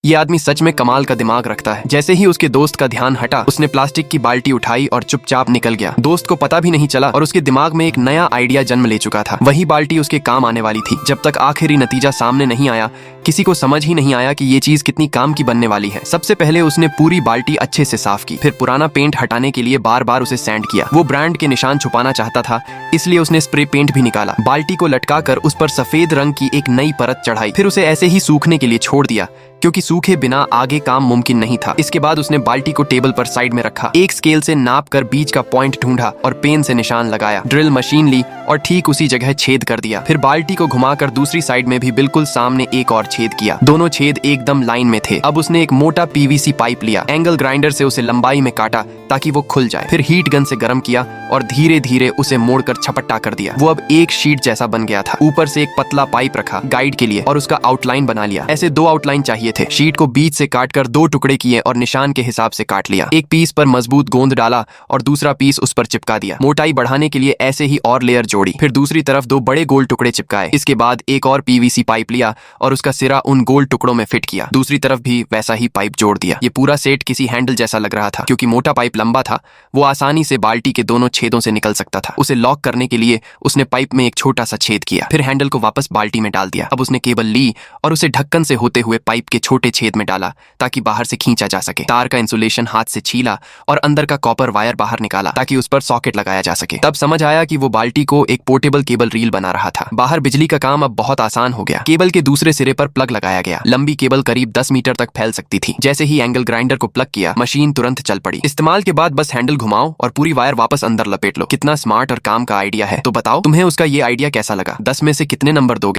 ये आदमी सच में कमाल का दिमाग रखता है। जैसे ही उसके दोस्त का ध्यान हटा, उसने प्लास्टिक की बाल्टी उठाई और चुपचाप निकल गया। दोस्त को पता भी नहीं चला और उसके दिमाग में एक नया आइडिया जन्म ले चुका था। वही बाल्टी उसके काम आने वाली थी। जब तक आखिरी नतीजा सामने नहीं आया, किसी को समझ ही नहीं आया कि ये चीज कितनी काम की बनने वाली है। सबसे पहले उसने पूरी बाल्टी अच्छे से साफ की, फिर पुराना पेंट हटाने के लिए बार बार उसे सैंड किया। वो ब्रांड के निशान छुपाना चाहता था, इसलिए उसने स्प्रे पेंट भी निकाला। बाल्टी को लटकाकर उस पर सफेद रंग की एक नई परत चढ़ाई, फिर उसे ऐसे ही सूखने के लिए छोड़ दिया, क्योंकि सूखे बिना आगे काम मुमकिन नहीं था। इसके बाद उसने बाल्टी को टेबल पर साइड में रखा, एक स्केल से नाप कर बीच का पॉइंट ढूंढा और पेन से निशान लगाया। ड्रिल मशीन ली और ठीक उसी जगह छेद कर दिया। फिर बाल्टी को घुमाकर दूसरी साइड में भी बिल्कुल सामने एक और छेद किया। दोनों छेद एकदम लाइन में थे। अब उसने एक मोटा पीवीसी पाइप लिया, एंगल ग्राइंडर से उसे लंबाई में काटा ताकि वो खुल जाए। फिर हीट गन से गर्म किया और धीरे धीरे उसे मोड़कर छपट्टा कर दिया। वो अब एक शीट जैसा बन गया था। ऊपर से एक पतला पाइप रखा गाइड के लिए और उसका आउटलाइन बना लिया। ऐसे 2 आउटलाइन चाहिए थे। शीट को बीच से काटकर 2 टुकड़े किए और निशान के हिसाब से काट लिया। एक पीस पर मजबूत गोंद डाला और दूसरा पीस उस पर चिपका दिया। मोटाई बढ़ाने के लिए ऐसे ही और लेयर जोड़ी। फिर दूसरी तरफ 2 बड़े गोल टुकड़े चिपकाए। इसके बाद एक और पीवीसी पाइप लिया और उसका सिरा उन गोल टुकड़ों में फिट किया। दूसरी तरफ भी वैसा ही पाइप जोड़ दिया। ये पूरा सेट किसी हैंडल जैसा लग रहा था। क्योंकि मोटा पाइप लंबा था, वो आसानी से बाल्टी के दोनों छेदों से निकल सकता था। उसे लॉक करने के लिए उसने पाइप में एक छोटा सा छेद किया, फिर हैंडल को वापस बाल्टी में डाल दिया। अब उसने केबल ली और उसे ढक्कन से होते हुए पाइप के छोटे छेद में डाला ताकि बाहर से खींचा जा सके। तार का इंसुलेशन हाथ से छीला और अंदर का कॉपर वायर बाहर निकाला ताकि उस पर सॉकेट लगाया जा सके। तब समझ आया कि वो बाल्टी को एक पोर्टेबल केबल रील बना रहा था। बाहर बिजली का काम अब बहुत आसान हो गया। केबल के दूसरे सिरे पर प्लग लगाया गया। लंबी केबल करीब 10 मीटर तक फैल सकती थी। जैसे ही एंगल ग्राइंडर को प्लग किया, मशीन तुरंत चल पड़ी। इस्तेमाल के बाद बस हैंडल घुमाओ और पूरी वायर वापस अंदर लपेट लो। कितना स्मार्ट और काम का आइडिया है। तो बताओ, तुम्हें उसका ये आइडिया कैसा लगा? 10 में से कितने नंबर दोगे?